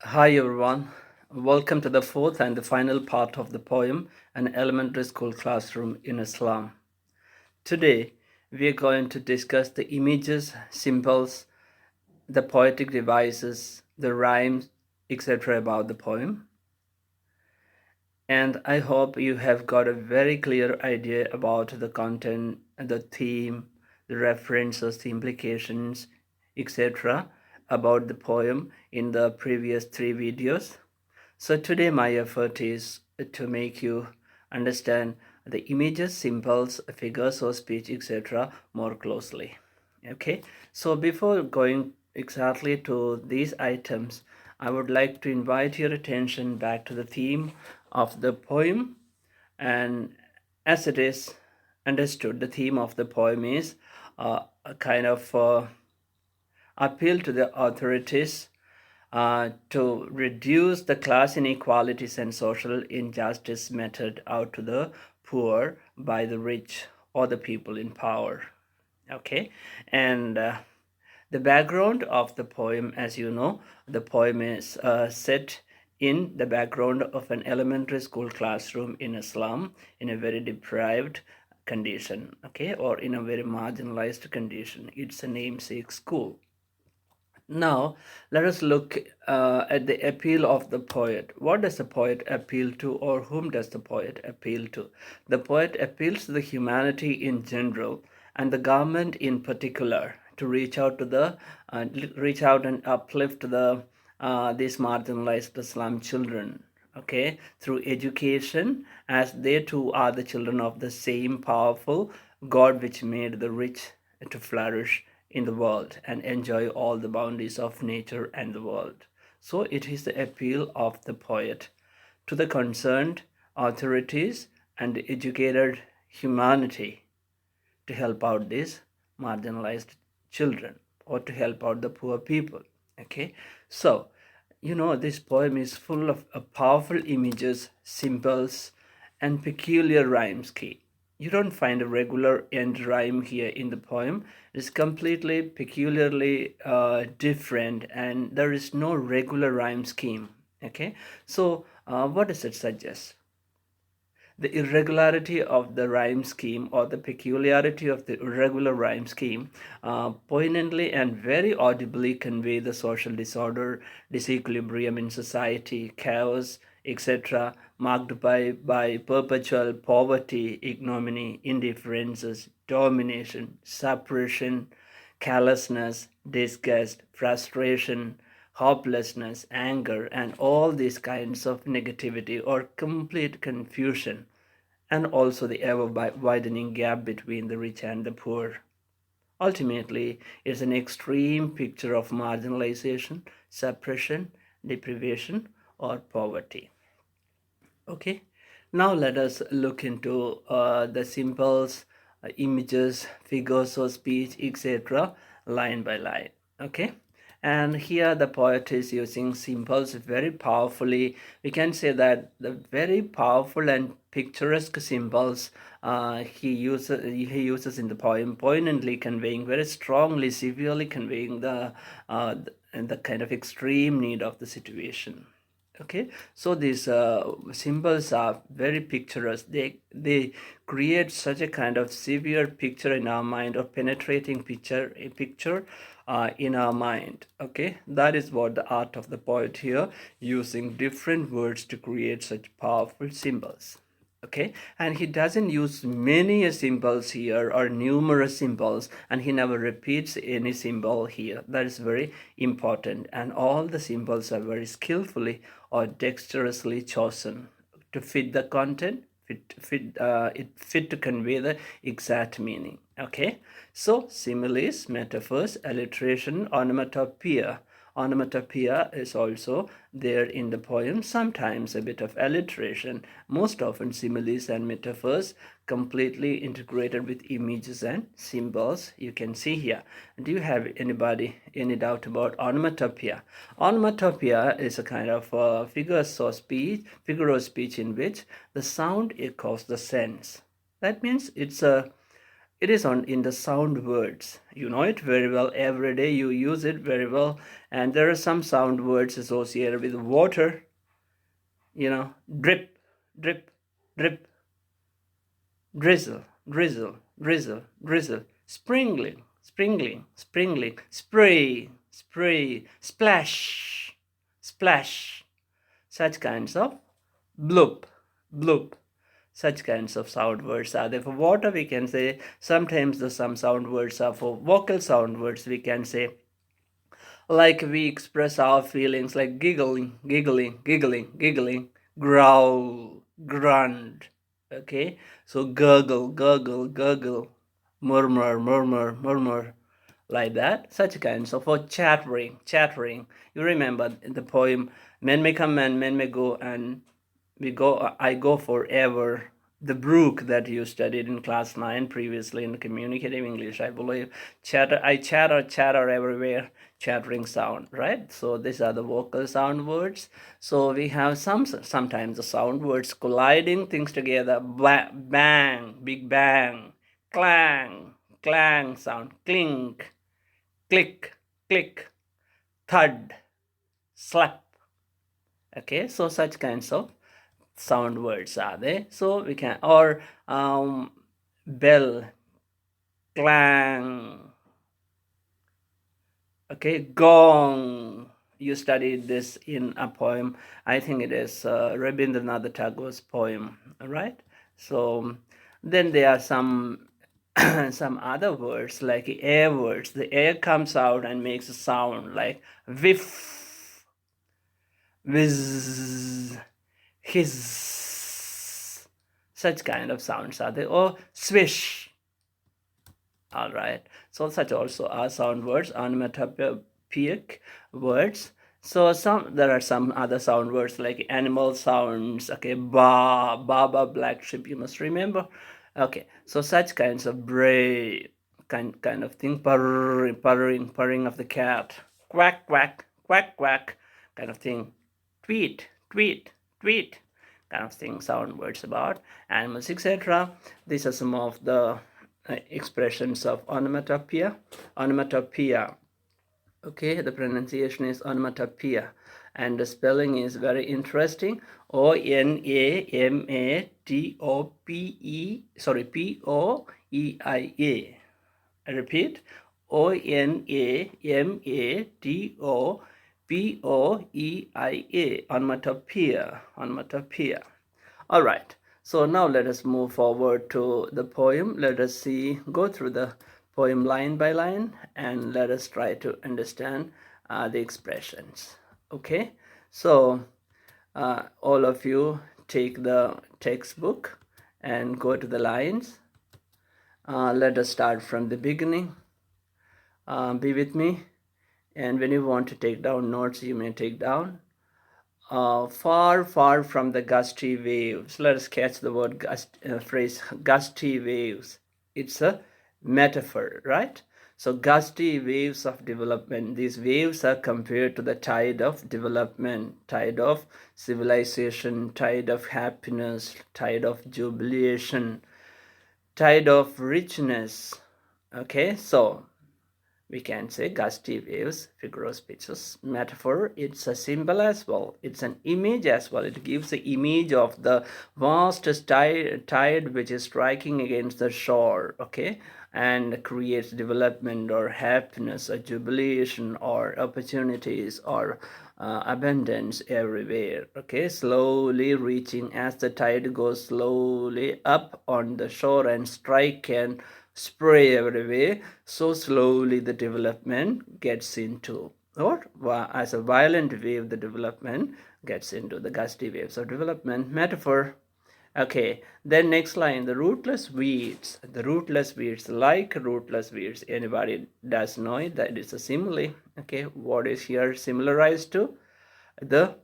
Hi everyone, welcome to the fourth and the final part of the poem An Elementary School Classroom in a Slum. Today we are going to discuss the images, symbols, the poetic devices, the rhymes, etc. about the poem. And I hope you have got a very clear idea about the content, the theme, the references, the implications, etc. about the poem in the previous three videos. So today my effort is to make you understand the images, symbols, figures of speech, etc. more closely. Okay, so before going exactly to these items, I would like to invite your attention back to the theme of the poem. And as it is understood, the theme of the poem is a kind of appeal to the authorities to reduce the class inequalities and social injustice meted out to the poor by the rich or the people in power. Okay, and the background of the poem, as you know, the poem is set in the background of an elementary school classroom in a slum in a very deprived condition, okay, or in a very marginalized condition. It's a namesake school. Now, let us look at the appeal of the poet. What does the poet appeal to, or whom does the poet appeal to? The poet appeals to the humanity in general and the government in particular to reach out and uplift these marginalized slum children. Okay, through education, as they too are the children of the same powerful God which made the rich to flourish in the world and enjoy all the bounties of nature and the world. So it is the appeal of the poet to the concerned authorities and the educated humanity to help out these marginalized children or to help out the poor people. Okay, so this poem is full of powerful images, symbols, and peculiar rhyme scheme. You don't find a regular end rhyme here in the poem. It's completely peculiarly different, and there is no regular rhyme scheme. Okay, so what does it suggest? The irregularity of the rhyme scheme or the peculiarity of the irregular rhyme scheme poignantly and very audibly convey the social disorder, disequilibrium in society, chaos, etc., marked by perpetual poverty, ignominy, indifferences, domination, suppression, callousness, disgust, frustration, hopelessness, anger, and all these kinds of negativity or complete confusion, and also the ever widening gap between the rich and the poor. Ultimately, it's an extreme picture of marginalization, suppression, deprivation, or poverty. Okay, now let us look into the symbols, images, figures of speech, etc., line by line. Okay, and here the poet is using symbols very powerfully. We can say that the very powerful and picturesque symbols he uses in the poem, poignantly conveying, very strongly, severely conveying the kind of extreme need of the situation. Okay, so these symbols are very picturesque. They create such a kind of severe picture in our mind, or penetrating picture, a picture in our mind. Okay, that is what the art of the poet here, using different words to create such powerful symbols. Okay, and he doesn't use many symbols here or numerous symbols, and he never repeats any symbol here. That is very important, and all the symbols are very skillfully or dexterously chosen to fit the content, fit to convey the exact meaning. Okay, so similes, metaphors, alliteration, onomatopoeia. Onomatopoeia is also there in the poem, sometimes a bit of alliteration, most often similes and metaphors completely integrated with images and symbols. You can see here. Do you have any doubt about onomatopoeia? Onomatopoeia is a kind of figure of speech in which the sound echoes the sense. That means it's a It is on in the sound words. You know it very well. Every day you use it very well. And there are some sound words associated with water. Drip, drip, drip, drizzle, drizzle, drizzle, drizzle, sprinkling, sprinkling, sprinkling, spray, spray, splash, splash. Such kinds of bloop, bloop. Such kinds of sound words are there. For water, we can say sometimes some sound words are for vocal sound words. We can say like we express our feelings like giggling, giggling, giggling, giggling, growl, grunt. Okay, so gurgle, gurgle, gurgle, murmur, murmur, murmur, like that. Such kinds of for chattering, chattering. You remember in the poem, men may come and men may go, and I go forever. The brook that you studied in class 9 previously in communicative English, I believe. Chatter everywhere, chattering sound, right? So these are the vocal sound words. So we have sometimes the sound words colliding things together. Bang, big bang, clang, clang sound, clink, click, click, thud, slap. Okay, so such kinds of sound words are there. So we can, or bell, clang, okay, gong. You studied this in a poem. I think it is Rabindranath Tagore's poem, right? So then there are some some other words like air words. The air comes out and makes a sound like whiff, whiz, hiss. Such kind of sounds are there. Or swish. All right. So such also are sound words, onomatopoeic words. So there are some other sound words like animal sounds. Okay, ba, black sheep. You must remember. Okay, so such kinds of bray kind of thing, purring of the cat, quack, quack, quack, quack, kind of thing, tweet, tweet, tweet, kind of thing, sound words about animals, etc. These are some of the expressions of onomatopoeia. Onomatopoeia. Okay, the pronunciation is onomatopoeia, and the spelling is very interesting. Poeia. I repeat, Onomatopoeia. Onomatopoeia. All right. So now let us move forward to the poem. Let us go through the poem line by line, and let us try to understand the expressions. Okay. So all of you take the textbook and go to the lines. Let us start from the beginning. Be with me. And when you want to take down notes, you may take down. Far, far from the gusty waves. Let us catch the word phrase gusty waves. It's a metaphor, right? So gusty waves of development. These waves are compared to the tide of development, tide of civilization, tide of happiness, tide of jubilation, tide of richness. Okay, so we can say gusty waves, figure of speech, metaphor. It's a symbol as well. It's an image as well. It gives the image of the vast tide which is striking against the shore, okay, and creates development or happiness or jubilation or opportunities or abundance everywhere, okay, slowly reaching as the tide goes slowly up on the shore and strike and spray everywhere, so slowly the development gets into, or as a violent wave, the development gets into the gusty waves of development. Metaphor. Okay, then next line, the rootless weeds. The rootless weeds, like rootless weeds. Anybody does know it, that is a simile. Okay, what is here similarized to? The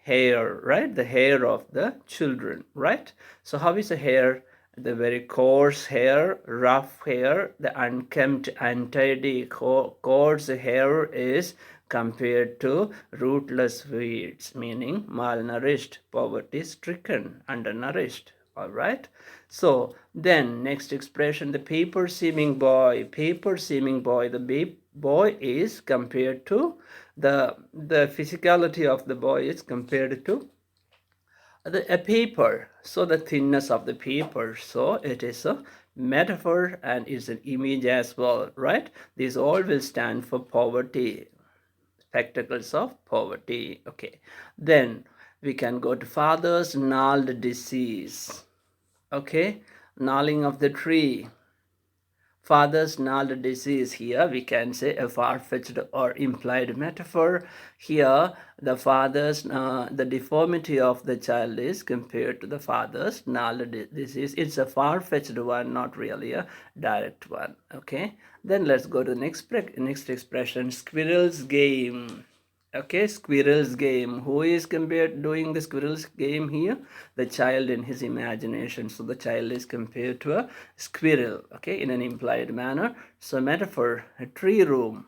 hair, right? The hair of the children, right? So how is the hair? The very coarse hair, rough hair, the unkempt, untidy, coarse hair is compared to rootless weeds, meaning malnourished, poverty-stricken, undernourished. All right. So then next expression, the paper seeming boy. Paper seeming boy. The boy is compared to the physicality of the boy is compared to a paper. So the thinness of the paper. So it is a metaphor and is an image as well, right? These all will stand for poverty, spectacles of poverty. Okay. Then we can go to father's gnarled disease. Okay, gnawing of the tree. Father's gnarled disease. Here we can say a far-fetched or implied metaphor. Here the the deformity of the child is compared to the father's gnarled disease. It's a far-fetched one, not really a direct one. Okay, then let's go to the next expression, squirrel's game. Okay, squirrel's game. Who is compared doing the squirrel's game here? The child in his imagination. So the child is compared to a squirrel, okay, in an implied manner. So metaphor, a tree room.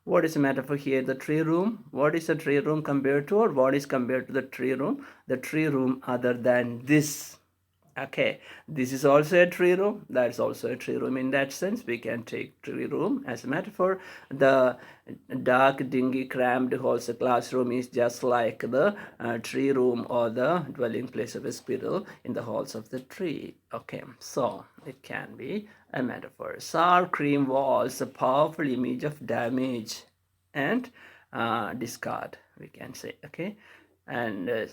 What is a metaphor here? The tree room. What is a tree room compared to, or what is compared to the tree room? The tree room other than this. Okay, this is also a tree room. That's also a tree room. In that sense, we can take tree room as a metaphor. The dark, dingy, cramped halls, a classroom is just like the tree room or the dwelling place of a squirrel in the halls of the tree. Okay, so it can be a metaphor. Sour cream walls, a powerful image of damage and discard, we can say. Okay, and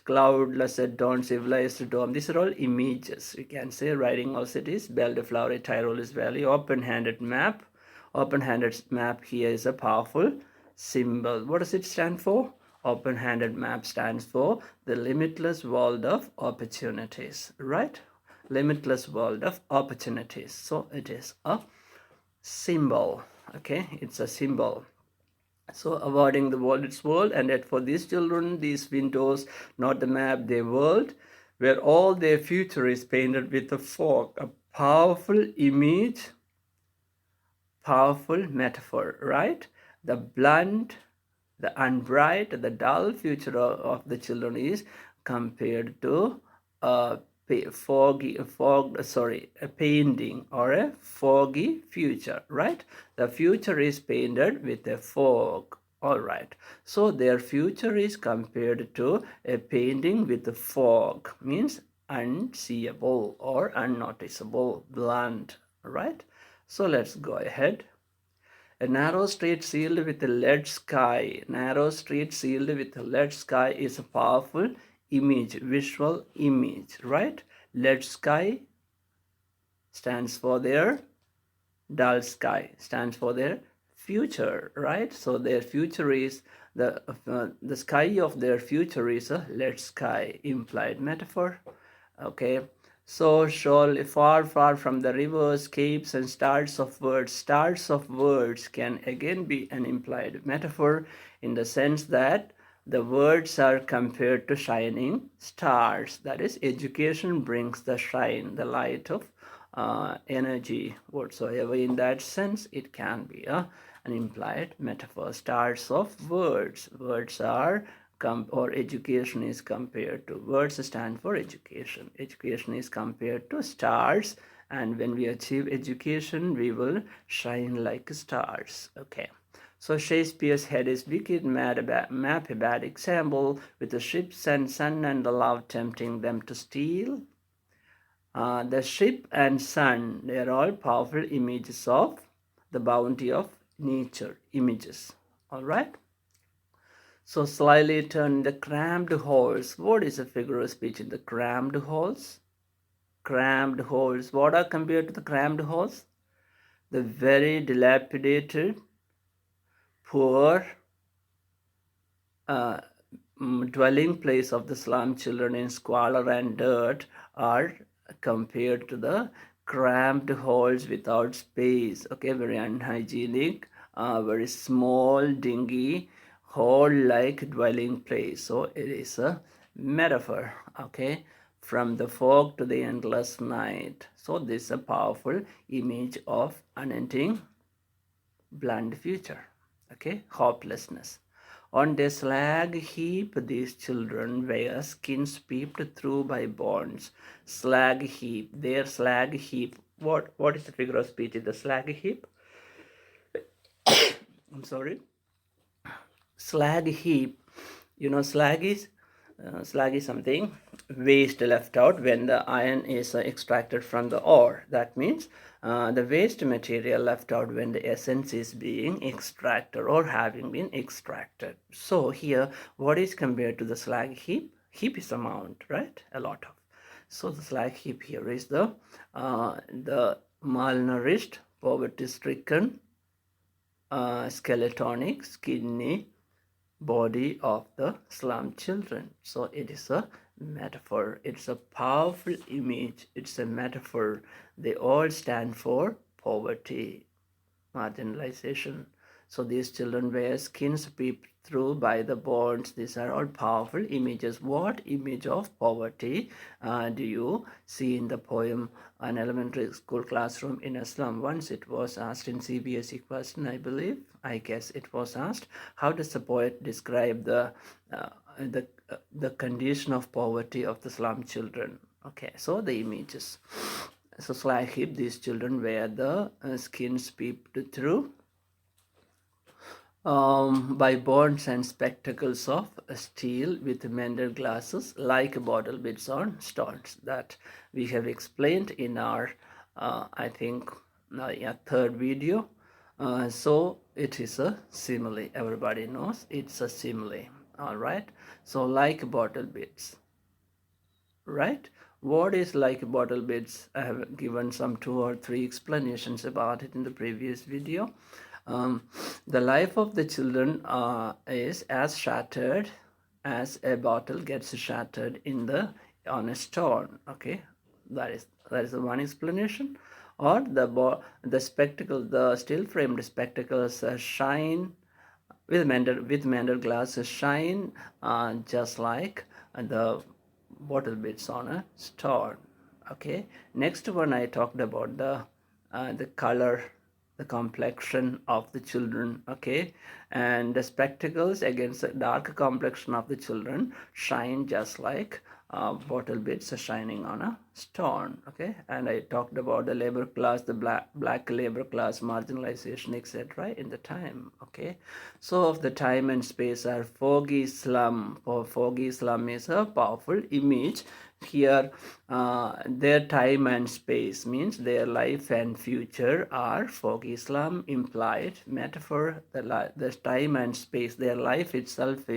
cloudless at dawn, civilized dome. These are all images. We can say writing also it is Belle de Flower, Tyrole's Valley, open-handed map. Open-handed map here is a powerful symbol. What does it stand for? Open-handed map stands for the limitless world of opportunities, right? Limitless world of opportunities. So it is a symbol. Okay, it's a symbol. So avoiding the world, its world, and yet for these children, these windows, not the map, their world, where all their future is painted with a fog, a powerful image, powerful metaphor, right? The blunt, the unbright, the dull future of the children is compared to a a painting or a foggy future, right? The future is painted with a fog. All right. So their future is compared to a painting with a fog, means unseeable or unnoticeable, blunt, right? So let's go ahead. A narrow street sealed with a lead sky. Narrow street sealed with a lead sky is a powerful image, visual image, right? Lead sky stands for their dull sky, stands for their future, right? So their future is the sky of their future is a lead sky, implied metaphor. Okay, so surely far, far from the rivers, capes, and stars of words. Stars of words can again be an implied metaphor in the sense that the words are compared to shining stars. That is, education brings the shine, the light of energy whatsoever. In that sense, it can be an implied metaphor. Stars of words. Words are or education is compared to, words stand for education. Education is compared to stars, and when we achieve education, we will shine like stars. Okay. So Shakespeare's head is wicked, map a bad example, with the ships and sun and the love tempting them to steal. The ship and sun, they are all powerful images of the bounty of nature, images. All right. So slyly turn the cramped halls. What is a figure of speech in the cramped halls? Cramped halls. What are compared to the cramped halls? The very dilapidated, poor uh, dwelling place of the slum children in squalor and dirt are compared to the cramped halls without space. Okay, very unhygienic, very small, dingy, hall-like dwelling place. So it is a metaphor. Okay, from the fog to the endless night. So this is a powerful image of unending blunt future. Okay, hopelessness. On their slag heap, these children wear skins peeped through by bonds. Slag heap, their slag heap. What is the figure of speech in the slag heap? I'm sorry. Slag heap. Slag is something waste left out when the iron is extracted from the ore. That means the waste material left out when the essence is being extracted or having been extracted. So here, what is compared to the slag heap? Heap is amount, right? A lot of. So the slag heap here is the malnourished, poverty-stricken, skeletonic, skinny body of the slum children. So it is a metaphor. It's a powerful image. It's a metaphor. They all stand for poverty, marginalization. So these children wear skins peeped through by the bones. These are all powerful images. What image of poverty do you see in the poem An Elementary School Classroom in a Slum? Once it was asked in CBSE question, I believe. I guess it was asked, how does the poet describe the condition of poverty of the slum children? Okay, so the images. So slag heap, these children wear the skins peeped through by bonds and spectacles of steel with mended glasses like bottle bits on stones, that we have explained in our I think yeah, third video. So it is a simile. Everybody knows it's a simile. All right. So like bottle bits, right? What is like bottle bits? I have given some 2 or 3 explanations about it in the previous video. The life of the children is as shattered as a bottle gets shattered on a stone. Okay, that is the one explanation. Or the spectacle, the still framed spectacles shine with mended glasses, shine just like the bottle bits on a stone. Okay, next one I talked about the color, the complexion of the children. Okay, and the spectacles against the dark complexion of the children shine just like bottle bits are shining on a stone. Okay, and I talked about the labor class, the black labor class, marginalization, etc. in the time. Okay, so of the time and space are foggy slum. Foggy slum is a powerful image here. Their time and space means their life and future are foggy slum, implied metaphor. The time and space, their life itself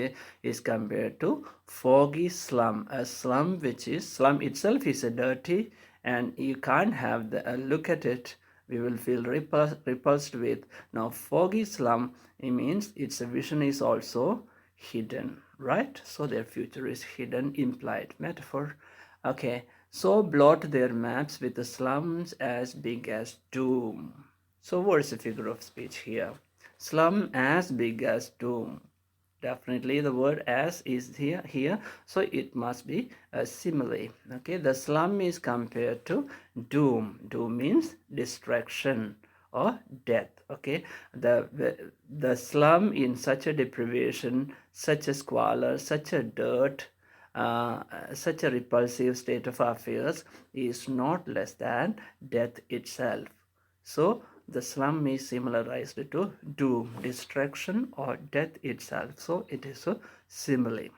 is compared to foggy slum. A slum, which is slum itself is a dirty, and you can't have the look at it, we will feel repulsed with. Now foggy slum, it means its vision is also hidden, right? So their future is hidden, implied metaphor. Okay, so blot their maps with the slums as big as doom. So what's the figure of speech here? Slum as big as doom. Definitely the word as is here, so it must be a simile. Okay, the slum is compared to doom. Doom means destruction or death. Okay, the slum in such a deprivation, such a squalor, such a dirt, such a repulsive state of affairs is not less than death itself. So the slum is similarized to doom, destruction, or death itself. So it is a simile.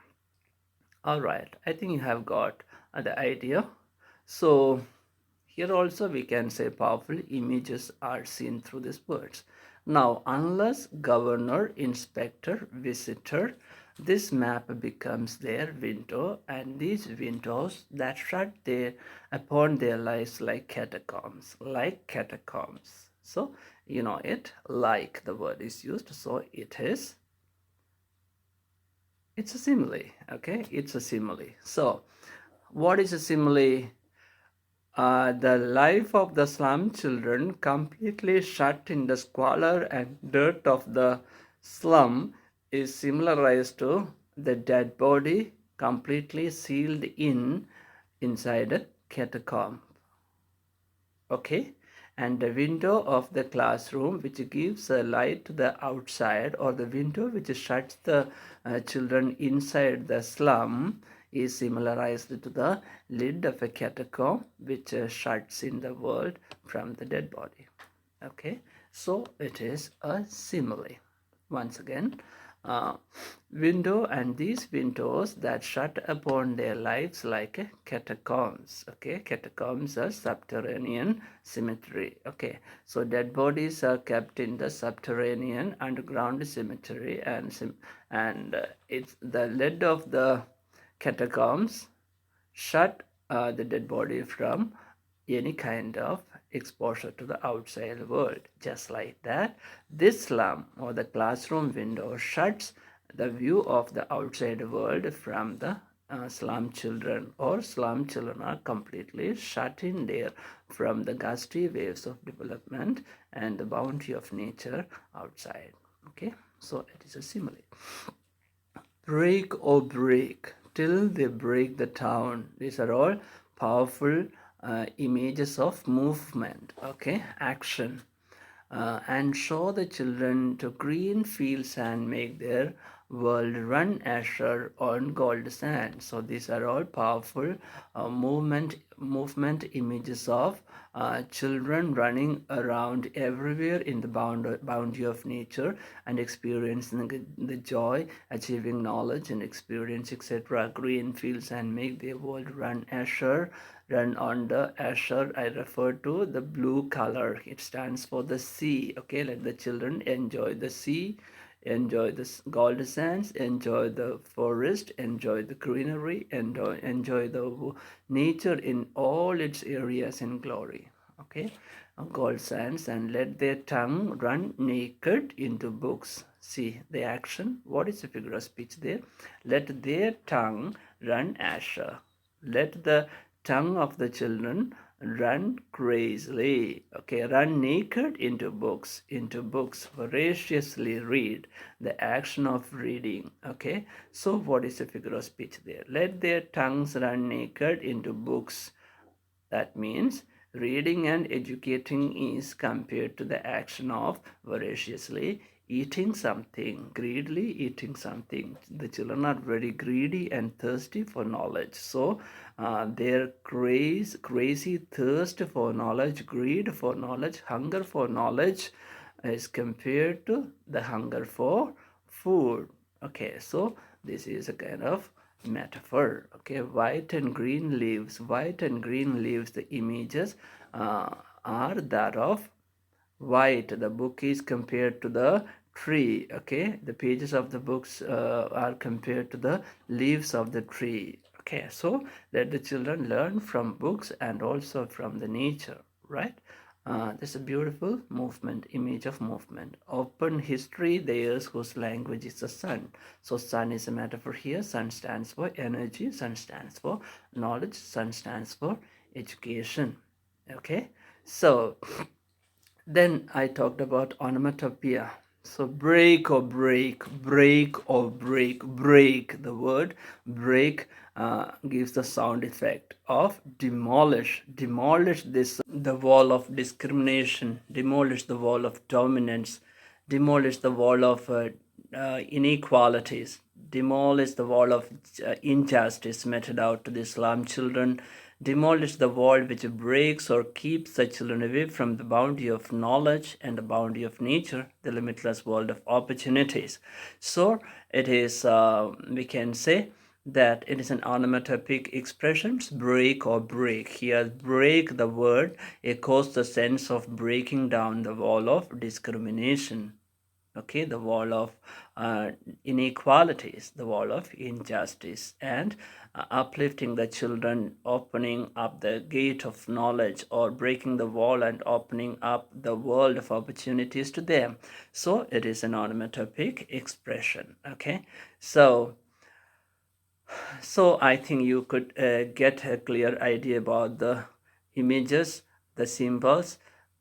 All right, I think you have got the idea. So here also we can say powerful images are seen through these words. Now, unless governor, inspector, visitor, this map becomes their window, and these windows that shut upon their lives like catacombs, like catacombs. So, you know it, like the word is used, so it's a simile, okay? It's a simile. So, what is a simile? The life of the slum children, completely shut in the squalor and dirt of the slum, is similarized to the dead body completely sealed inside a catacomb. Okay, and the window of the classroom which gives light to the outside, or the window which shuts the children inside the slum, is similarized to the lid of a catacomb which shuts in the world from the dead body. Okay, so it is a simile. Once again, uh, window, and these windows that shut upon their lives like catacombs. Okay, catacombs are subterranean cemetery. Okay, so dead bodies are kept in the subterranean underground cemetery, and it's the lid of the catacombs shut the dead body from any kind of exposure to the outside world. Just like that, this slum or the classroom window shuts the view of the outside world from the slum children, or slum children are completely shut in there from the gusty waves of development and the bounty of nature outside. Okay, so it is a simile. Break, oh break, till they break the town. These are all powerful images of movement, okay, action. And show the children to green fields and make their world run azure on gold sand. So these are all powerful movement images of children running around everywhere in the boundary of nature and experiencing the joy, achieving knowledge and experience, etc. Green fields and make their world run azure. Run on the azure, I refer to the blue color. It stands for the sea. Okay, let the children enjoy the sea, enjoy the gold sands, enjoy the forest, enjoy the greenery, enjoy the nature in all its areas in glory. Okay, gold sands, and let their tongue run naked into books. See the action. What is the figure of speech there? Let their tongue run azure. Let the tongue of the children run crazily. Okay, run naked into books, voraciously read, the action of reading. Okay, so what is the figure of speech there? Let their tongues run naked into books. That means reading and educating is compared to the action of voraciously eating something, greedily eating something. The children are very greedy and thirsty for knowledge. So their crazy thirst for knowledge, greed for knowledge, hunger for knowledge is compared to the hunger for food. Okay, so this is a kind of metaphor. Okay, white and green leaves, the images are that of white. The book is compared to the tree. Okay, the pages of the books are compared to the leaves of the tree. Okay, so let the children learn from books and also from the nature, right? This is a beautiful movement, image of movement. Open history, theirs whose language is the sun. So sun is a metaphor here. Sun stands for energy, sun stands for knowledge, sun stands for education. Okay, so then I talked about onomatopoeia. So break or break, break or break, break. The word break gives the sound effect of demolish. Demolish this, the wall of discrimination, demolish the wall of dominance, demolish the wall of inequalities, demolish the wall of injustice meted out to the slum children, demolish the wall which breaks or keeps the children away from the bounty of knowledge and the bounty of nature, the limitless world of opportunities. So it is, we can say, that it is an onomatopoeic expressions, break or break. Here, break, the word echoes the sense of breaking down the wall of discrimination. Okay, the wall of uh, inequalities, the wall of injustice, and uplifting the children, opening up the gate of knowledge, or breaking the wall and opening up the world of opportunities to them. So it is an onomatopoeic expression. Okay, so I think you could get a clear idea about the images, the symbols,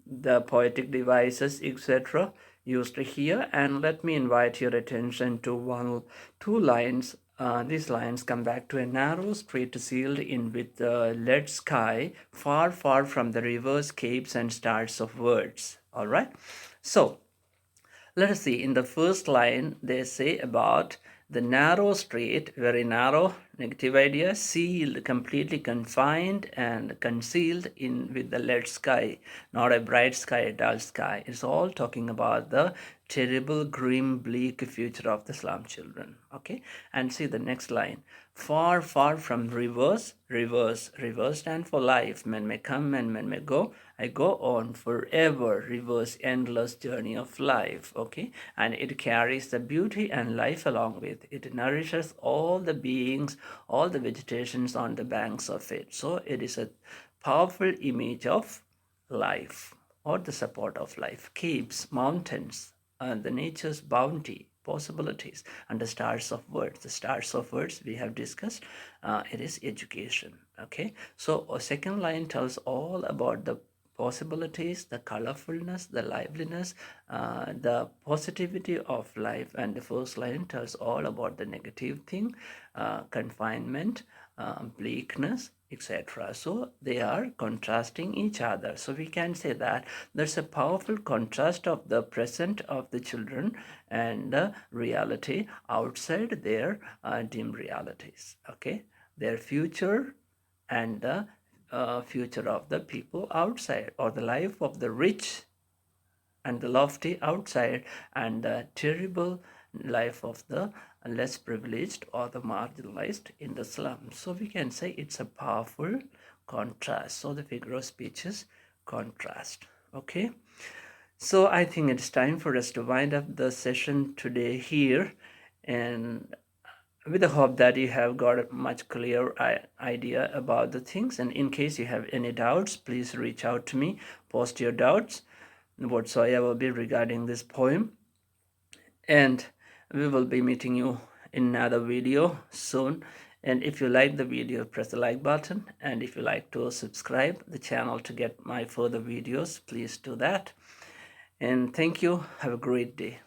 the poetic devices, etc. used here. And let me invite your attention to two lines These lines come back to a narrow street sealed in with lead sky, far, far from the rivers, capes, and stars of words. All right. So let us see. In the first line, they say about the narrow street, very narrow, negative idea, sealed, completely confined and concealed in with the lead sky, not a bright sky, a dull sky. It's all talking about the terrible, grim, bleak future of the slum children. Okay, and see the next line. Far, far from rivers, rivers, rivers stand for life. Men may come and men may go. I go on forever, rivers, endless journey of life. Okay, and it carries the beauty and life along with it. It nourishes all the beings, all the vegetations on the banks of it. So it is a powerful image of life or the support of life. Caves, mountains, and the nature's bounty, possibilities, and the stars of words. The stars of words we have discussed, it is education. Okay, so a second line tells all about the possibilities, the colorfulness, the liveliness, the positivity of life, and the first line tells all about the negative thing, confinement, bleakness, etc. So they are contrasting each other. So we can say that there's a powerful contrast of the present of the children and the reality outside their dim realities. Okay, their future and the future of the people outside, or the life of the rich and the lofty outside, and the terrible life of the less privileged or the marginalized in the slum. So we can say it's a powerful contrast. So the figure of speech is contrast. Okay. So I think it's time for us to wind up the session today here, and with the hope that you have got a much clearer idea about the things. And in case you have any doubts, please reach out to me, post your doubts whatsoever be regarding this poem, and we will be meeting you in another video soon. And if you like the video, press the like button, and if you like to subscribe the channel to get my further videos, please do that. And thank you. Have a great day.